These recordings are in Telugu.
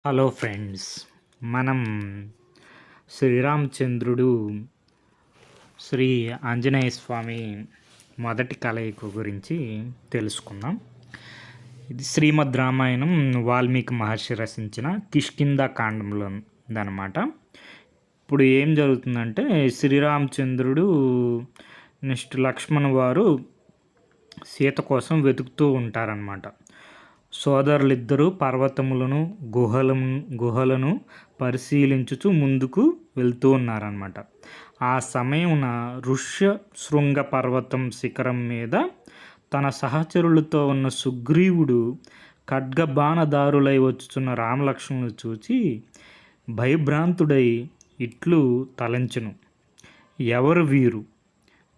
Hello friends. మనం శ్రీరామచంద్రుడు, శ్రీ ఆంజనేయ స్వామి మొదటి కలయిక గురించి తెలుసుకుందాం. ఇది శ్రీమద్ రామాయణం వాల్మీకి మహర్షి రచించిన కిష్కింధ కాండంలోదనమాట. ఇప్పుడు ఏం జరుగుతుందంటే శ్రీరామచంద్రుడు నెక్స్ట్ లక్ష్మణ్ వారు సీత కోసం వెతుకుతూ ఉంటారనమాట. సోదరులిద్దరూ పర్వతములను గుహలను పరిశీలించుచు ముందుకు వెళ్తూ ఉన్నారన్నమాట. ఆ సమయమున ఋష్యశృంగ పర్వతం శిఖరం మీద తన సహచరులతో ఉన్న సుగ్రీవుడు ఖడ్గబాణదారులై వచ్చుచున్న రామలక్ష్మణులు చూచి భయభ్రాంతుడై ఇట్లు తలంచెను. ఎవరు వీరు?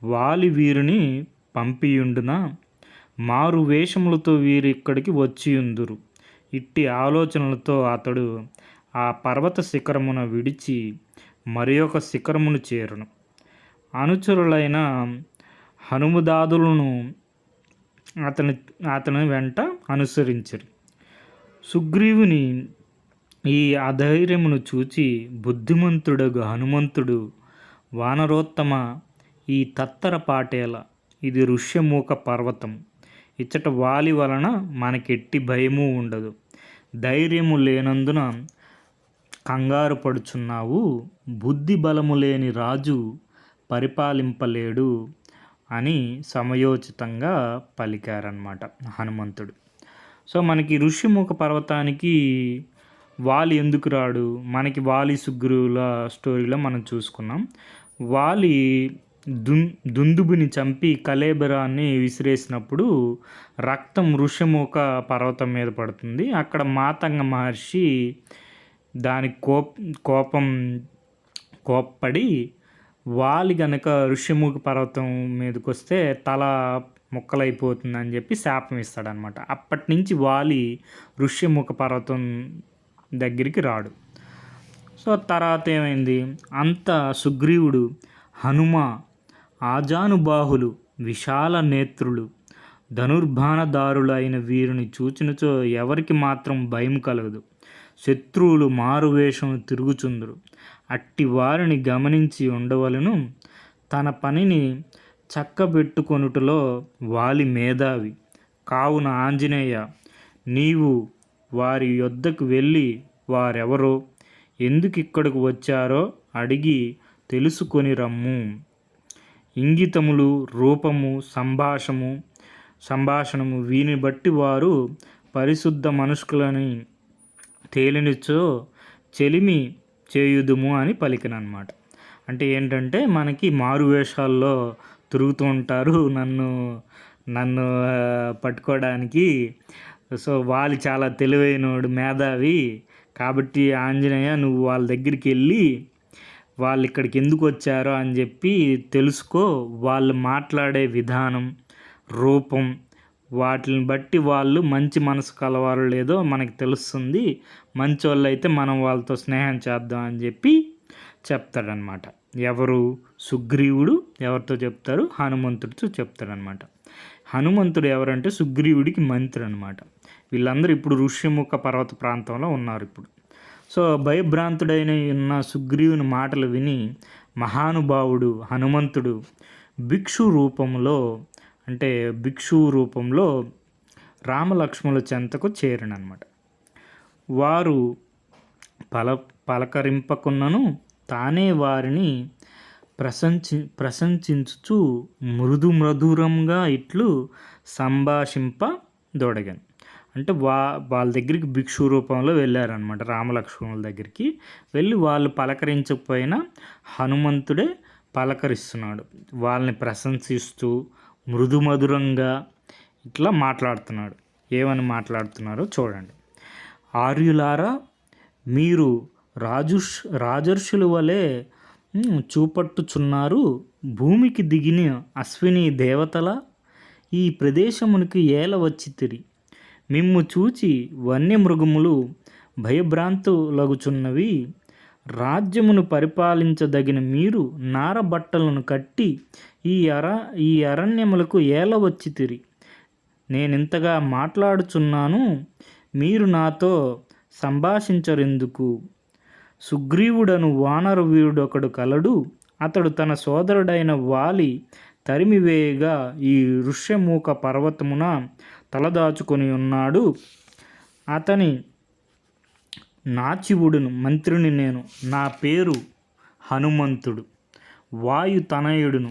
వాలి వీరిని పంపియుండునా? మారు వేషములతో వీరు ఇక్కడికి వచ్చియుందురు. ఇట్టి ఆలోచనలతో అతడు ఆ పర్వత శిఖరమున విడిచి మరి ఒక శిఖరమును చేరును. అనుచరులైన హనుమదాదులను అతని వెంట అనుసరించరు. సుగ్రీవుని ఈ అధైర్యమును చూచి బుద్ధిమంతుడగు హనుమంతుడు, వానరోత్తమ, ఈ తత్తర పాటేల, ఇది ఋష్యమూక పర్వతం. ఇచ్చట వాలి వలన మనకెట్టి భయము ఉండదు. ధైర్యము లేనందున కంగారు పడుచున్నావు. బుద్ధి బలము లేని రాజు పరిపాలింపలేడు అని సమయోచితంగా పలికారనమాట హనుమంతుడు. సో మనకి ఋష్యముఖ పర్వతానికి వాలి ఎందుకు రాడు? మనకి వాలి సుగ్రీవుల స్టోరీలో మనం చూసుకున్నాం. వాలి దుందుబుని చంపి కళేబరాన్ని విసిరేసినప్పుడు రక్తం ఋష్యముఖ పర్వతం మీద పడుతుంది. అక్కడ మాతంగ మహర్షి దానికి కోప్పడి వాలి గనక ఋష్యముఖ పర్వతం మీదకి వస్తే తల ముక్కలైపోతుందని చెప్పి శాపం ఇస్తాడనమాట. అప్పటి నుంచి వాలి ఋష్యముఖ పర్వతం దగ్గరికి రాడు. సో తర్వాత ఏమైంది? అంత సుగ్రీవుడు హనుమ ఆజానుబాహులు, విశాల నేత్రులు, ధనుర్బాణదారులు అయిన వీరిని చూచినచో ఎవరికి మాత్రం భయం కలగదు. శత్రువులు మారువేషం తిరుగుచుందురు. అట్టి వారిని గమనించి ఉండవలను. తన పనిని చక్కబెట్టుకొనుటలో వాలి మేధావి. కావున ఆంజనేయ, నీవు వారి యొద్దకు వెళ్ళి వారెవరో, ఎందుకు ఇక్కడికి వచ్చారో అడిగి తెలుసుకొని రమ్ము. ఇంగితములు, రూపము, సంభాషణము వీని బట్టి వారు పరిశుద్ధ మనుష్కులని తేలినిచో చెలిమి చేయుదుము అని పలికినమాట. అంటే ఏంటంటే మనకి మారువేషాల్లో తిరుగుతూ ఉంటారు నన్ను పట్టుకోవడానికి. సో వాళ్ళు చాలా తెలివైనోడు, మేధావి. కాబట్టి ఆంజనేయ, నువ్వు వాళ్ళ దగ్గరికి వెళ్ళి వాళ్ళు ఇక్కడికి ఎందుకు వచ్చారో అని చెప్పి తెలుసుకో. వాళ్ళు మాట్లాడే విధానం, రూపం, వాటిని బట్టి వాళ్ళు మంచి మనసు కలవారు లేదో మనకి తెలుస్తుంది. మంచి వాళ్ళు అయితే మనం వాళ్ళతో స్నేహం చేద్దాం అని చెప్పి చెప్తాడనమాట. ఎవరు? సుగ్రీవుడు ఎవరితో చెప్తారు? హనుమంతుడితో చెప్తాడనమాట. హనుమంతుడు ఎవరంటే సుగ్రీవుడికి మంత్రి అనమాట. వీళ్ళందరూ ఇప్పుడు ఋష్యముఖ పర్వత ప్రాంతంలో ఉన్నారు ఇప్పుడు. సో భయభ్రాంతుడైన ఉన్న సుగ్రీవుని మాటలు విని మహానుభావుడు హనుమంతుడు భిక్షు రూపంలో రామలక్ష్మణుల చెంతకు చేరినమాట. వారు పలకరింపకున్నను తానే వారిని ప్రశంసించుచు మృదురంగా ఇట్లు సంభాషింపదొడగాను. అంటే వాళ్ళ దగ్గరికి భిక్షు రూపంలో వెళ్ళారనమాట. రామలక్ష్మణుల దగ్గరికి వెళ్ళి వాళ్ళు పలకరించకపోయినా హనుమంతుడే పలకరిస్తున్నాడు. వాళ్ళని ప్రశంసిస్తూ మృదుమధురంగా ఇట్లా మాట్లాడుతున్నాడు. ఏమని మాట్లాడుతున్నారో చూడండి. ఆర్యులారా, మీరు రాజర్షుల వలె చూపట్టుచున్నారు. భూమికి దిగిన అశ్విని దేవతల ఈ ప్రదేశమునికి ఏల వచ్చితిరి. మిమ్ము చూచి వన్యమృగములు భయభ్రాంతులగుచున్నవి. రాజ్యమును పరిపాలించదగిన మీరు నారబట్టలను కట్టి ఈ అరణ్యములకు ఏల వచ్చితిరి. నేనింతగా మాట్లాడుచున్నాను, మీరు నాతో సంభాషించరెందుకు? సుగ్రీవుడను వానర వీరుడొకడు కలడు. అతడు తన సోదరుడైన వాలి తరిమివేయగా ఈ ఋష్యమూక పర్వతమున తలదాచుకొని ఉన్నాడు. అతని నాచివుడును, మంత్రిని నేను. నా పేరు హనుమంతుడు, వాయు తనయుడును.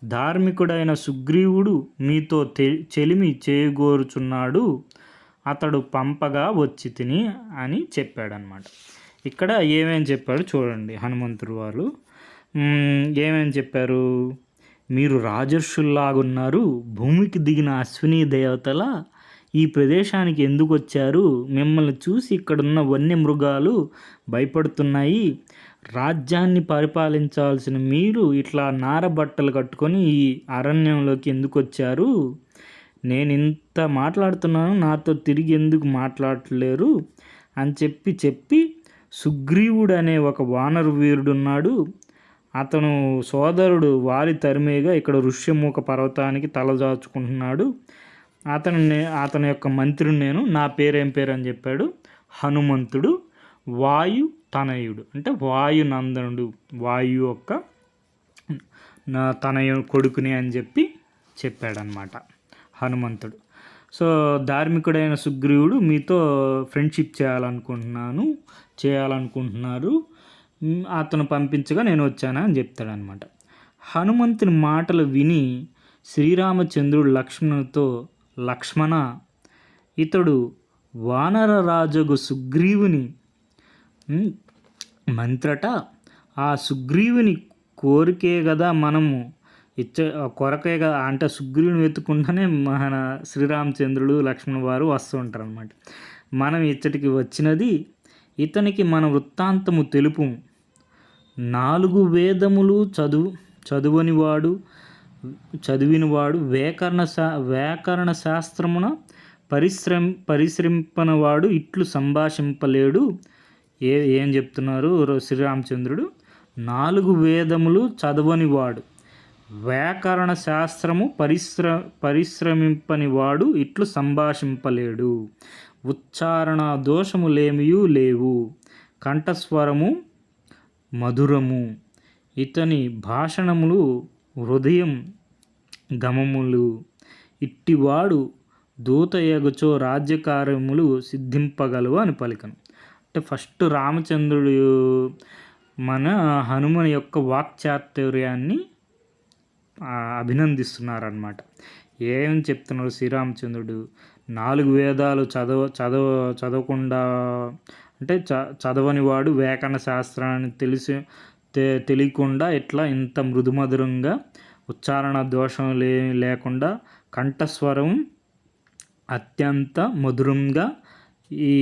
ధార్మికుడైన సుగ్రీవుడు మీతో చెలిమి చేయగోరుచున్నాడు. అతడు పంపగా వచ్చి తిని అని చెప్పాడనమాట. ఇక్కడ ఏమేం చెప్పాడు చూడండి హనుమంతుడు వాళ్ళు. ఏమేం చెప్పారు? మీరు రాజర్షుల్లాగున్నారు. భూమికి దిగిన అశ్విని దేవతల ఈ ప్రదేశానికి ఎందుకు వచ్చారు? మిమ్మల్ని చూసి ఇక్కడున్న వన్యమృగాలు భయపడుతున్నాయి. రాజ్యాన్ని పరిపాలించాల్సిన మీరు ఇట్లా నారబట్టలు కట్టుకొని ఈ అరణ్యంలోకి ఎందుకు వచ్చారు? నేను ఇంత మాట్లాడుతున్నాను, నాతో తిరిగి ఎందుకు మాట్లాడలేరు అని చెప్పి సుగ్రీవుడు అనే ఒక వానర వీరుడున్నాడు. అతను సోదరుడు వాలి తరిమేగా ఇక్కడ ఋష్యమూక పర్వతానికి తలదాచుకుంటున్నాడు. అతని యొక్క మంత్రిని నేను. నా పేరేం పేరు అని చెప్పాడు. హనుమంతుడు, వాయు తనయుడు, అంటే వాయునందనుడు, వాయు యొక్క తనయు కొడుకుని అని చెప్పాడనమాట హనుమంతుడు. సో ధార్మికుడైన సుగ్రీవుడు మీతో ఫ్రెండ్షిప్ చేయాలనుకుంటున్నారు. అతను పంపించగా నేను వచ్చానా అని చెప్తాడనమాట. హనుమంతుని మాటలు విని శ్రీరామచంద్రుడు లక్ష్మణునితో, లక్ష్మణ, ఇతడు వానర రాజగు సుగ్రీవుని మంత్రట. ఆ సుగ్రీవుని కోరికే కదా మనము కొరకే కదా, అంటే సుగ్రీవుని వెతుకుండానే మన శ్రీరామచంద్రుడు లక్ష్మణ్ వారు వస్తూ ఉంటారు అన్నమాట. మనం ఇచ్చటికి వచ్చినది ఇతనికి మన వృత్తాంతము తెలుపు. 4 వేదములు చదివినవాడు వ్యాకరణ శాస్త్రమున పరిశ్రమింపనవాడు ఇట్లు సంభాషింపలేడు. ఏం చెప్తున్నారు శ్రీరామచంద్రుడు? 4 వేదములు చదవనివాడు, వ్యాకరణ శాస్త్రము పరిశ్రమింపనివాడు ఇట్లు సంభాషింపలేడు. ఉచ్చారణ దోషములేమియూ లేవు, కంఠస్వరము మధురము. ఇతని భాషణములు హృదయం గమములు. ఇట్టివాడు దూతయగుచో రాజ్యకార్యములు సిద్ధింపగలవు అని పలికను. అంటే ఫస్ట్ రామచంద్రుడు మన హనుమని యొక్క వాక్చాతుర్యాన్ని అభినందిస్తున్నారన్నమాట. ఏం చెప్తున్నారు శ్రీరామచంద్రుడు? 4 వేదాలు చదవకుండా, అంటే చదవని వాడు వ్యాకరణ శాస్త్రాన్ని తెలియకుండా ఇట్లా ఇంత మృదుమధురంగా, ఉచ్చారణ దోషం లేకుండా, కంఠస్వరం అత్యంత మధురంగా, ఈ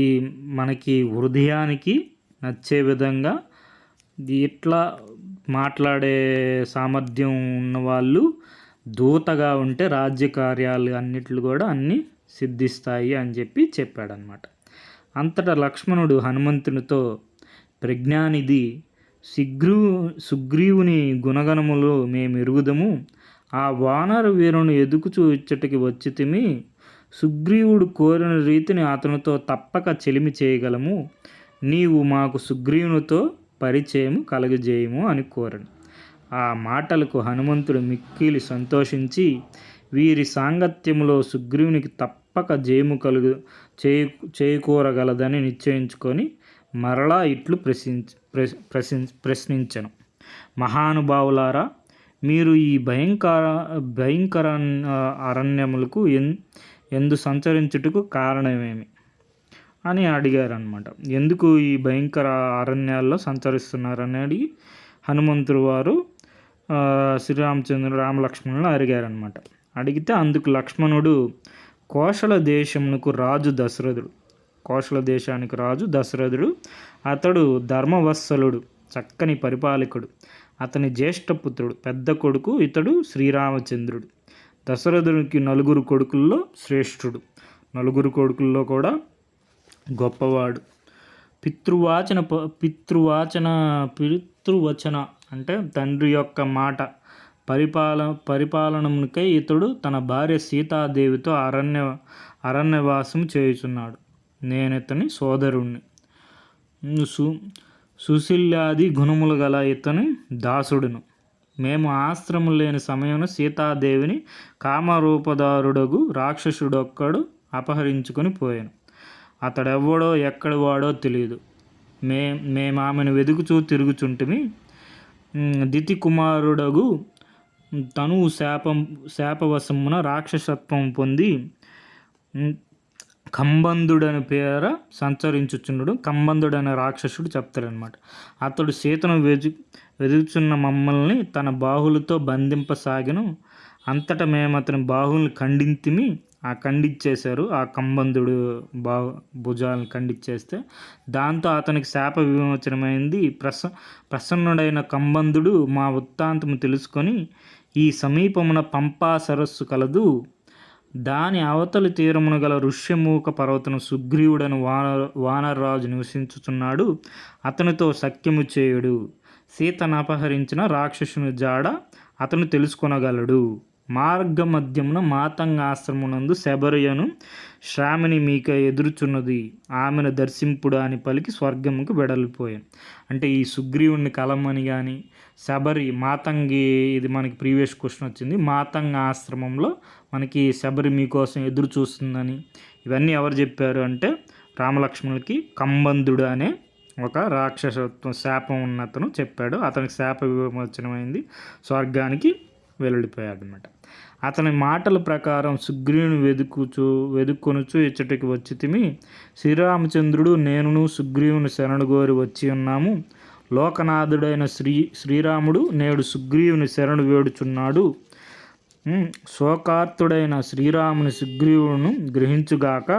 మనకి హృదయానికి నచ్చే విధంగా ఇట్లా మాట్లాడే సామర్థ్యం ఉన్నవాళ్ళు దూతగా ఉంటే రాజ్యకార్యాలు అన్నిట్లు కూడా అన్నీ సిద్ధిస్తాయి అని చెప్పాడనమాట. అంతటా లక్ష్మణుడు హనుమంతునితో, ప్రజ్ఞానిధి సుగ్రీవుని గుణగణములు మేమెరుగుదము. ఆ వానర వీరుని ఎదుకుచూ ఇచ్చటికి వచ్చితిమి. సుగ్రీవుడు కోరిన రీతిని అతనితో తప్పక చెలిమి చేయగలము. నీవు మాకు సుగ్రీవునితో పరిచయము కలుగజేయము అని కోరను. ఆ మాటలకు హనుమంతుడు మిక్కిలి సంతోషించి వీరి సాంగత్యములో సుగ్రీవునికి తప్పక జయము చేకూరగలదని నిశ్చయించుకొని మరలా ఇట్లు ప్రశ్నించను. మహానుభావులారా, మీరు ఈ భయంకర అరణ్యములకు ఎందు సంచరించుటకు కారణమేమి అని అడిగారనమాట. ఎందుకు ఈ భయంకర అరణ్యాల్లో సంచరిస్తున్నారని అడిగి హనుమంతుడు వారు శ్రీరామచంద్రుడు రామలక్ష్మణులను అడిగారనమాట. అడిగితే అందుకు లక్ష్మణుడు, కోశల దేశమునకు రాజు దశరథుడు, కోశల దేశానికి రాజు దశరథుడు, అతడు ధర్మవత్సలుడు, చక్కని పరిపాలకుడు. అతని జ్యేష్ఠపుత్రుడు, పెద్ద కొడుకు ఇతడు శ్రీరామచంద్రుడు. దశరథునికి 4 కొడుకుల్లో శ్రేష్ఠుడు, 4 కొడుకుల్లో కూడా గొప్పవాడు. పితృవచన అంటే తండ్రి యొక్క మాట పరిపాలనమునకై ఇతడు తన భార్య సీతాదేవితో అరణ్యవాసం చేయుచున్నాడు. నేనితని సోదరుణ్ణి. సు సుశీల్యాది గుణములు గల ఇతని దాసుడును. మేము ఆశ్రమం లేని సమయంలో సీతాదేవిని కామరూపధారుడగు రాక్షసుడొక్కడు అపహరించుకొని పోయాను. అతడెవ్వడో ఎక్కడి వాడో తెలియదు. మేము ఆమెను వెదుకుచూ తిరుగుచుంటిమి. దితి కుమారుడగు తను శాపవశమున రాక్షసత్వం పొంది కంబంధుడని పేర సంచరించుచున్నాడు. కంబంధుడనే రాక్షసుడు చెప్తాడనమాట. అతడు సీతను వెదుకుచున్న మమ్మల్ని తన బాహులతో బంధింపసాగను. అంతటా మేము అతని బాహుల్ని ఖండింతిమి. ఖండించేశారు. ఆ కంబంధుడు భుజాలను ఖండించేస్తే దాంతో అతనికి శాప విమోచనమైంది. ప్రసన్నుడైన కంబంధుడు మా వృత్తాంతము తెలుసుకొని, ఈ సమీపమున పంపా సరస్సు కలదు, దాని అవతలి తీరమున గల ఋష్యమూక పర్వతను సుగ్రీవుడను వానరరాజు నివసించుచున్నాడు, అతనితో సఖ్యము చేయుడు. సీతను అపహరించిన రాక్షసుని జాడ అతను తెలుసుకొనగలడు. మార్గ మధ్యమున మాతంగాశ్రమునందు శబరియను శ్రామిని మీక ఎదురుచున్నది, ఆమెను దర్శింపుడు అని పలికి స్వర్గముకు వెడలిపోయాను. అంటే ఈ సుగ్రీవుని కలమని కానీ శబరి మాతంగి, ఇది మనకి ప్రీవియస్ క్వశ్చన్ వచ్చింది. మాతంగ ఆశ్రమంలో మనకి శబరి మీకోసం ఎదురు చూస్తుందని ఇవన్నీ ఎవరు చెప్పారు అంటే రామలక్ష్మణులకి కంబంధుడు అనే ఒక రాక్షసత్వం శాపం ఉన్నతను చెప్పాడు. అతనికి శాప విమోచనమైంది, స్వర్గానికి వెల్లడిపోయాడు అనమాట. అతని మాటల ప్రకారం సుగ్రీవుని వెదుక్కొనుచు ఇచ్చటికి వచ్చితిమి. శ్రీరామచంద్రుడు నేనును సుగ్రీవుని శరణుగోరి వచ్చి ఉన్నాము. లోకనాథుడైన శ్రీరాముడు నేడు సుగ్రీవుని శరణు వేడుచున్నాడు. శోకార్తుడైన శ్రీరాముని సుగ్రీవును గ్రహించుగాక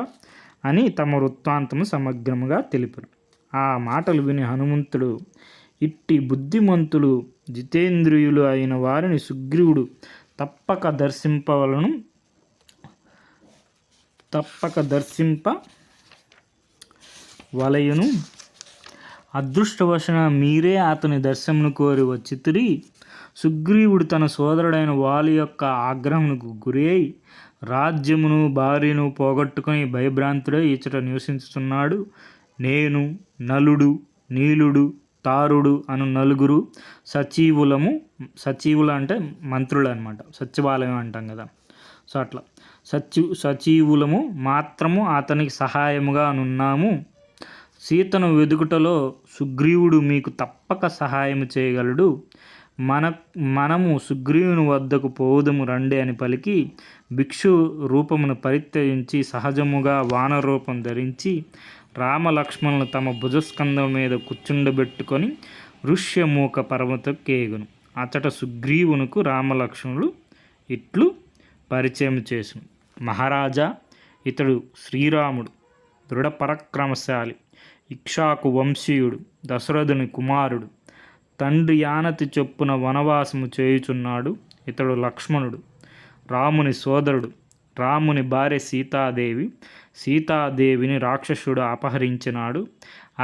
అని తమ వృత్తాంతము సమగ్రముగా తెలిపారు. ఆ మాటలు విని హనుమంతుడు, ఇట్టి బుద్ధిమంతులు జితేంద్రియులు అయిన వారిని సుగ్రీవుడు తప్పక దర్శింపవలయును. అదృష్టవశన మీరే అతని దర్శనమును కోరి వచ్చితిరి. సుగ్రీవుడు తన సోదరుడైన వాలి యొక్క ఆగ్రహమునకు గురి అయి రాజ్యమును భార్యను పోగొట్టుకొని భయభ్రాంతుడై ఇచ్చట నివసించుతున్నాడు. నేను, నలుడు, నీలుడు, తారుడు అను నలుగురు సచివులు అంటే మంత్రులు అనమాట. సచివాలయం అంటాం కదా, సో అట్లా సచివులము మాత్రము అతనికి సహాయముగా నున్నాము. సీతను వెదుకుటలో సుగ్రీవుడు మీకు తప్పక సహాయం చేయగలడు. మనము సుగ్రీవుని వద్దకు పోవుదము రండి అని పలికి భిక్షు రూపమును పరిత్యజించి సహజముగా వానరూపం ధరించి రామలక్ష్మణులు తమ భుజస్కంధం మీద కూర్చుండబెట్టుకొని ఋష్యమూక పర్వతం కేగును. అతట సుగ్రీవునకు రామలక్ష్మణులు ఇట్లు పరిచయం చేసును. మహారాజా, ఇతడు శ్రీరాముడు, దృఢపరాక్రమశాలి, ఇక్ష్వాకు వంశీయుడు, దశరథుని కుమారుడు, తండ్రి ఆనతి చొప్పున వనవాసము చేయుచున్నాడు. ఇతడు లక్ష్మణుడు, రాముని సోదరుడు. రాముని భార్య సీతాదేవిని రాక్షసుడు అపహరించినాడు.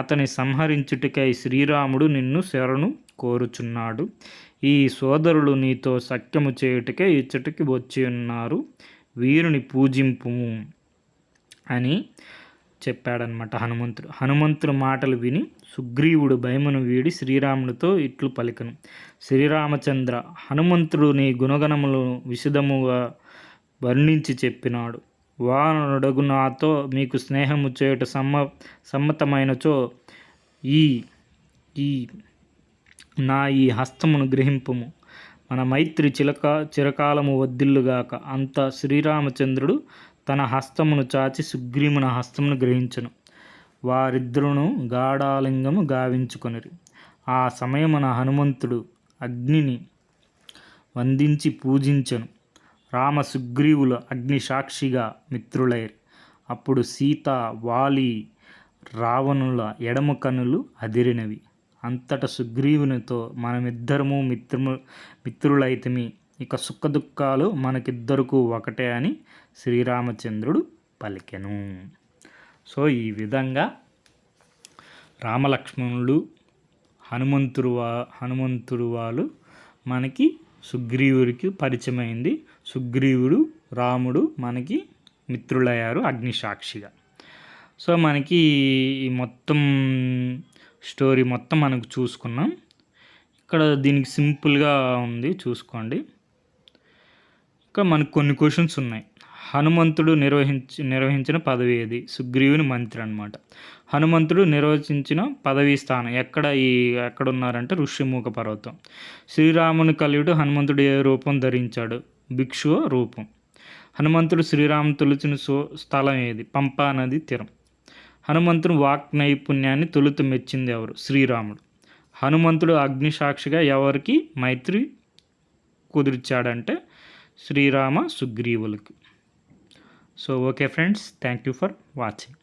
అతని సంహరించుటకై శ్రీరాముడు నిన్ను శరణు కోరుచున్నాడు. ఈ సోదరులు నీతో సఖ్యము చేయుటకై ఇచ్చటికి వచ్చి ఉన్నారు, వీరిని పూజింపుము అని చెప్పాడనమాట హనుమంతుడు మాటలు విని సుగ్రీవుడు భయమును వీడి శ్రీరాముడితో ఇట్లు పలికను. శ్రీరామచంద్ర, హనుమంతుడు నీ గుణగణములు విశదముగా వర్ణించి చెప్పినాడు. వానరుడగు నాతో మీకు స్నేహము చేయుట సమ్మతమైనచో ఈ హస్తమును గ్రహింపము. మన మైత్రి చిరకాలము వద్దిల్లుగాక. అంత శ్రీరామచంద్రుడు తన హస్తమును చాచి సుగ్రీవుని హస్తమును గ్రహించను. వారిద్దరును గాఢాలింగము గావించుకొనిరి. ఆ సమయమున హనుమంతుడు అగ్నిని వందించి పూజించెను. రామ సుగ్రీవులు అగ్ని సాక్షిగా మిత్రులైరి. అప్పుడు సీత, వాలి, రావణుల ఎడమ కన్నులు అదిరినవి. అంతటా సుగ్రీవునితో మనమిద్దరము మిత్రులైతిమి, ఇక సుఖదుఖాలు మనకిద్దరకు ఒకటే అని శ్రీరామచంద్రుడు పలికెను. సో ఈ విధంగా రామలక్ష్మణులు హనుమంతుడు వాళ్ళు మనకి సుగ్రీవుడికి పరిచయమైంది. సుగ్రీవుడు, రాముడు మనకి మిత్రులయ్యారు అగ్నిసాక్షిగా. సో మనకి ఈ మొత్తం స్టోరీ మొత్తం మనకు చూసుకున్నాం. ఇక్కడ దీనికి సింపుల్గా ఉంది, చూసుకోండి. ఇంకా మనకు కొన్ని క్వశ్చన్స్ ఉన్నాయి. హనుమంతుడు నిర్వహించిన పదవి ఏది? సుగ్రీవుని మంత్రి అనమాట. హనుమంతుడు నిర్వచించిన పదవీ స్థానం ఎక్కడున్నారంటే ఋష్యమూక పర్వతం. శ్రీరాముని కలియుడు హనుమంతుడు ఏ రూపం ధరించాడు? భిక్షువ రూపం. హనుమంతుడు శ్రీరాముని తొలిచిన స్థలం ఏది? పంపా నది తీరం. హనుమంతుడు వాక్ నైపుణ్యాన్ని తొలుత మెచ్చింది ఎవరు? శ్రీరాముడు. హనుమంతుడు అగ్నిసాక్షిగా ఎవరికి మైత్రి కుదిర్చాడంటే శ్రీరామ సుగ్రీవులకి. So okay friends, thank you for watching.